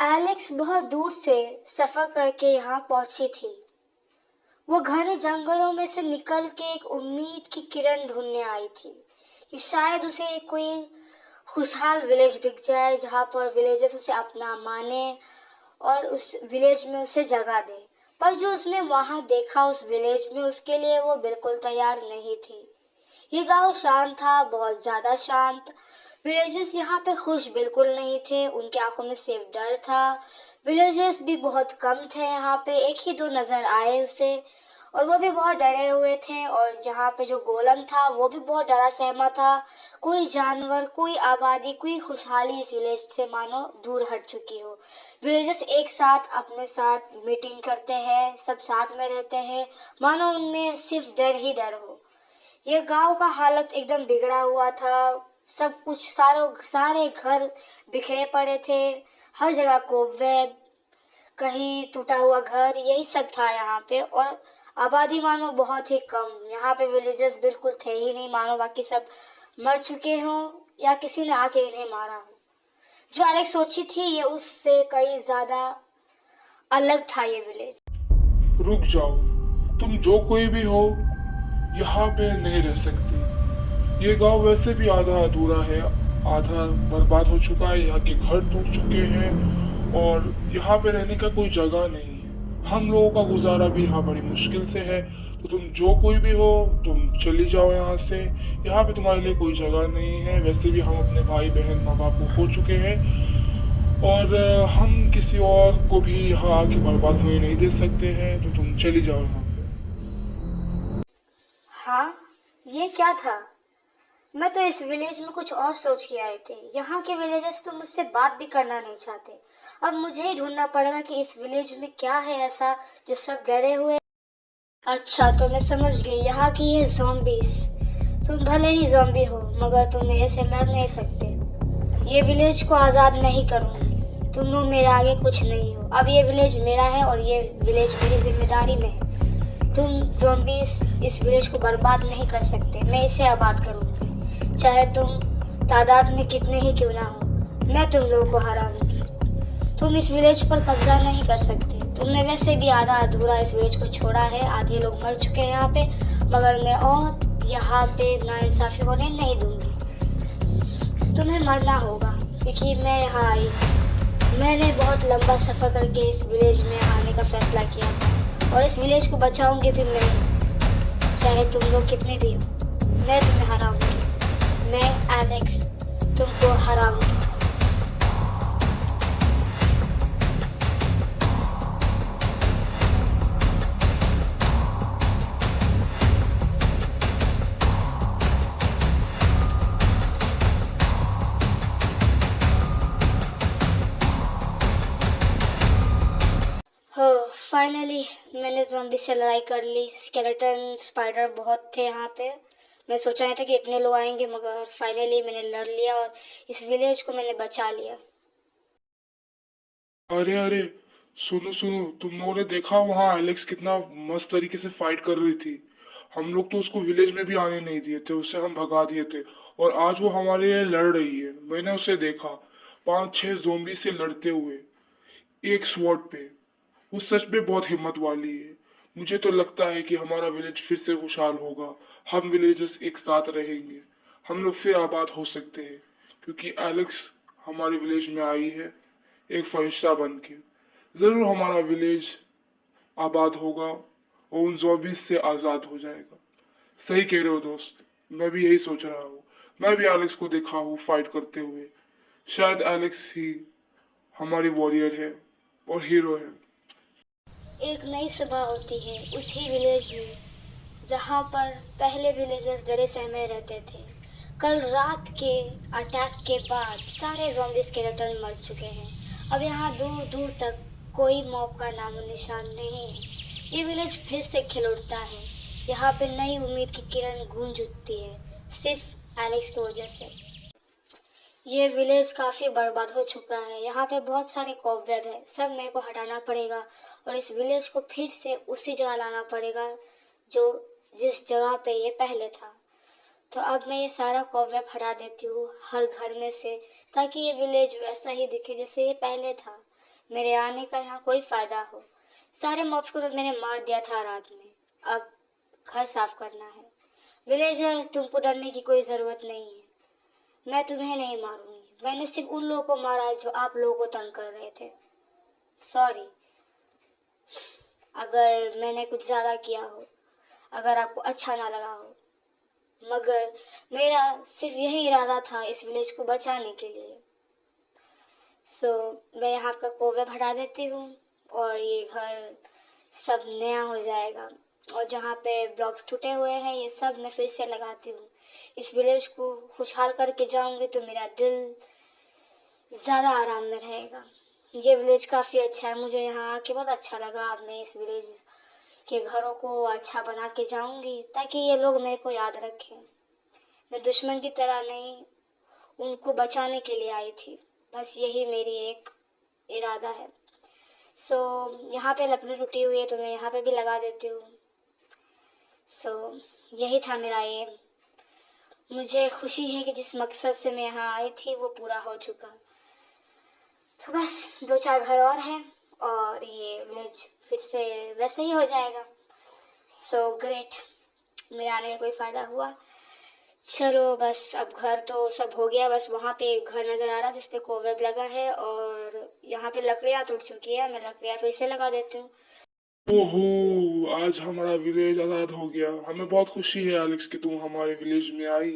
Alex बहुत दूर से सफर करके यहाँ पहुंची थी। वो घने जंगलों में से निकल के एक उम्मीद की किरण ढूंढने आई थी कि शायद उसे कोई खुशहाल विलेज दिख जाए जहाँ पर विलेजर्स उसे अपना माने और उस विलेज में उसे जगह दे। पर जो उसने वहां देखा उस विलेज में, उसके लिए वो बिल्कुल तैयार नहीं थी। ये गांव शांत था, बहुत ज्यादा शांत। विलेजर्स यहाँ पे खुश बिल्कुल नहीं थे, उनकी आंखों में सिर्फ डर था। विलेजर्स भी बहुत कम थे यहाँ पे, एक ही दो नजर आए उसे, और वो भी बहुत डरे हुए थे। और यहाँ पे जो गोलम था वो भी बहुत डरा सहमा था। कोई जानवर, कोई आबादी, कोई खुशहाली इस विलेज से मानो दूर हट चुकी हो। विलेजर्स एक साथ अपने साथ मीटिंग करते हैं, सब साथ में रहते हैं, मानो उनमें सिर्फ डर ही डर हो। ये गांव का हालत एकदम बिगड़ा हुआ था। सब कुछ सारे घर बिखरे पड़े थे, हर जगह कोबवेब, कहीं टूटा हुआ घर, यही सब था यहाँ पे। और आबादी मानो बहुत ही कम, यहाँ पे विलेजर्स बिल्कुल थे ही नहीं, मानो बाकी सब मर चुके हों या किसी ने आके इन्हें मारा हो। जो एलेक्स सोची थी ये उससे कई ज्यादा अलग था ये विलेज। रुक जाओ, तुम जो कोई भी हो यहाँ पे नहीं रह सकती। ये गांव वैसे भी आधा अधूरा है, आधा बर्बाद हो चुका है, यहाँ के घर टूट चुके हैं और यहाँ पे रहने का कोई जगह नहीं है। हम लोगों का गुजारा भी यहाँ बड़ी मुश्किल से है। तो तुम जो कोई भी हो, तुम चली जाओ यहाँ से। यहाँ पे तुम्हारे लिए कोई जगह नहीं है। वैसे भी हम अपने भाई बहन माँ बाप को खो चुके हैं और हम किसी और को भी यहाँ आके बर्बाद होने नहीं दे सकते हैं। तो तुम चली जाओ यहाँ पे। हाँ, ये क्या था? मैं तो इस विलेज में कुछ और सोच के आए थे। यहाँ के विलेजर्स तो मुझसे बात भी करना नहीं चाहते। अब मुझे ही ढूंढना पड़ेगा कि इस विलेज में क्या है ऐसा जो सब डरे हुए। अच्छा, तो मैं समझ गई, यहाँ की ये ज़ॉम्बीज। तुम भले ही ज़ॉम्बी हो मगर तुम मेरे से लड़ नहीं सकते। ये विलेज को आज़ाद नहीं करूँगी। तुम लोग मेरे आगे कुछ नहीं हो। अब ये विलेज मेरा है और ये विलेज मेरी जिम्मेदारी में है। तुम ज़ॉम्बीज इस विलेज को बर्बाद नहीं कर सकते। मैं इसे आबाद करूँगी, चाहे तुम तादाद में कितने ही क्यों ना हो। मैं तुम लोगों को हराऊंगी। तुम इस विलेज पर कब्जा नहीं कर सकते। तुमने वैसे भी आधा अधूरा इस विलेज को छोड़ा है, आधे लोग मर चुके हैं यहाँ पे, मगर मैं और यहाँ पे नाइंसाफी होने नहीं दूंगी। तुम्हें मरना होगा क्योंकि मैं यहाँ आई। मैंने बहुत लंबा सफर करके इस विलेज में आने का फैसला किया था और इस विलेज को बचाऊंगी भी मैं, चाहे तुम लोग कितने भी हो। मैं तुम्हें हराऊंगी। मैं एलेक्स तुमको हराऊंगी। हो, फाइनली मैंने ज़ॉम्बी से लड़ाई कर ली। स्केलेटन स्पाइडर बहुत थे यहाँ पे। मैं सोचा नहीं था कि इतने लोग आएंगे, मगर फाइनली मैंने लड़ लिया और इस विलेज को मैंने बचा लिया। अरे अरे, सुनो सुनो, तुम लोगों ने देखा वहाँ एलेक्स कितना मस्त तरीके से फाइट कर रही थी। हम लोग तो उसको विलेज में भी आने नहीं दिए थे, उससे हम भगा दिए थे और आज वो हमारे लिए लड़ रही है। मैंने उसे देखा 5-6 ज़ोंबी से लड़ते हुए एक स्वॉर्ड पे। वो सच में बहुत हिम्मत वाली है। मुझे तो लगता है कि हमारा विलेज फिर से खुशहाल होगा। हम विलेजर्स एक साथ रहेंगे, हम लोग फिर आबाद हो सकते हैं क्योंकि एलेक्स हमारे विलेज में आई है एक फरिश्ता बन के। जरूर हमारा विलेज आबाद होगा और उन जॉम्बीज से आजाद हो जाएगा। सही कह रहे हो दोस्त, मैं भी यही सोच रहा हूँ। मैं भी एलेक्स को देखा हूँ फाइट करते हुए। शायद एलेक्स ही हमारी वॉरियर है और हीरो है। एक नई सुबह होती है उसी विलेज में जहाँ पर पहले विलेजर्स डरे सहमे रहते थे। कल रात के अटैक के बाद सारे ज़ॉम्बी स्केलेटन मर चुके हैं। अब यहाँ दूर दूर तक कोई मौत का नामो निशान नहीं है। ये विलेज फिर से खिल उठता है। यहाँ पे नई उम्मीद की किरण गूंज उठती है, सिर्फ एलेक्स की वजह से। ये विलेज काफी बर्बाद हो चुका है। यहाँ पे बहुत सारे कॉबवेब है, सब मेरे को हटाना पड़ेगा और इस विलेज को फिर से उसी जगह लाना पड़ेगा जो जिस जगह पे ये पहले था। तो अब मैं ये सारा कॉबवेब हटा देती हूँ हर घर में से, ताकि ये विलेज वैसा ही दिखे जैसे ये पहले था। मेरे आने का यहाँ कोई फायदा हो। सारे मॉब्स को तो मैंने मार दिया था रात में। अब घर साफ करना है। विलेजर, तुमको डरने की कोई जरूरत नहीं है। मैं तुम्हें नहीं मारूंगी। मैंने सिर्फ उन लोगों को मारा है जो आप लोगों को तंग कर रहे थे। सॉरी अगर मैंने कुछ ज्यादा किया हो, अगर आपको अच्छा ना लगा हो, मगर मेरा सिर्फ यही इरादा था इस विलेज को बचाने के लिए। मैं यहाँ का कोवे हटा देती हूँ और ये घर सब नया हो जाएगा। और जहाँ पे ब्लॉक्स टूटे हुए हैं ये सब मैं फिर से लगाती हूँ। इस विलेज को खुशहाल करके जाऊंगी तो मेरा दिल ज़्यादा आराम में रहेगा। ये विलेज काफ़ी अच्छा है, मुझे यहाँ आके बहुत अच्छा लगा। अब मैं इस विलेज के घरों को अच्छा बना के जाऊंगी ताकि ये लोग मेरे को याद रखें। मैं दुश्मन की तरह नहीं, उनको बचाने के लिए आई थी। बस यही मेरी एक इरादा है। यहाँ पे लकड़ी टूटी हुई है तो मैं यहाँ पे भी लगा देती हूँ। यही था मेरा एम। मुझे खुशी है कि जिस मकसद से मैं यहाँ आई थी वो पूरा हो चुका। तो बस 2-4 घर और हैं और ये विलेज फिर से वैसे ही हो जाएगा। ग्रेट, मेरे आने का कोई फ़ायदा हुआ। चलो बस अब घर तो सब हो गया। बस वहाँ पे एक घर नज़र आ रहा है जिसपे कोवेब लगा है और यहाँ पे लकड़ियाँ टूट चुकी है। मैं लकड़ियाँ फिर से लगा देती हूँ। ओहो, आज हमारा विलेज आजाद हो गया। हमें बहुत खुशी है एलेक्स कि तुम हमारे विलेज में आई,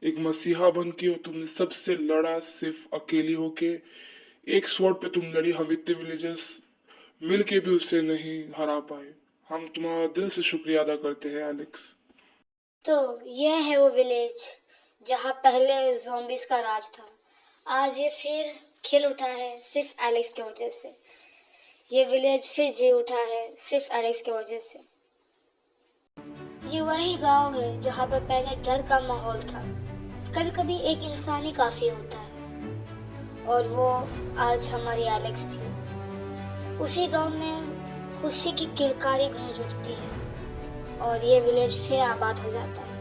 एक मसीहा बन के। और तुमने सबसे लड़ा, सिर्फ अकेली होके। एक स्वॉर्ड पे तुम लड़ी। हम इतने विलेजर्स मिल के भी उसे नहीं हरा पाए। हम तुम्हारा दिल से शुक्रिया अदा करते हैं एलेक्स। तो यह है वो विलेज जहाँ पहले ज़ॉम्बीज़ का राज था। आज ये फिर खिल उठा है सिर्फ एलेक्स की वजह से। ये विलेज फिर जी उठा है सिर्फ एलेक्स की वजह से। ये वही गांव है जहाँ पर पहले डर का माहौल था। कभी कभी एक इंसान ही काफी होता है और वो आज हमारी एलेक्स थी। उसी गांव में खुशी की किलकारी गूंज उठती है और ये विलेज फिर आबाद हो जाता है।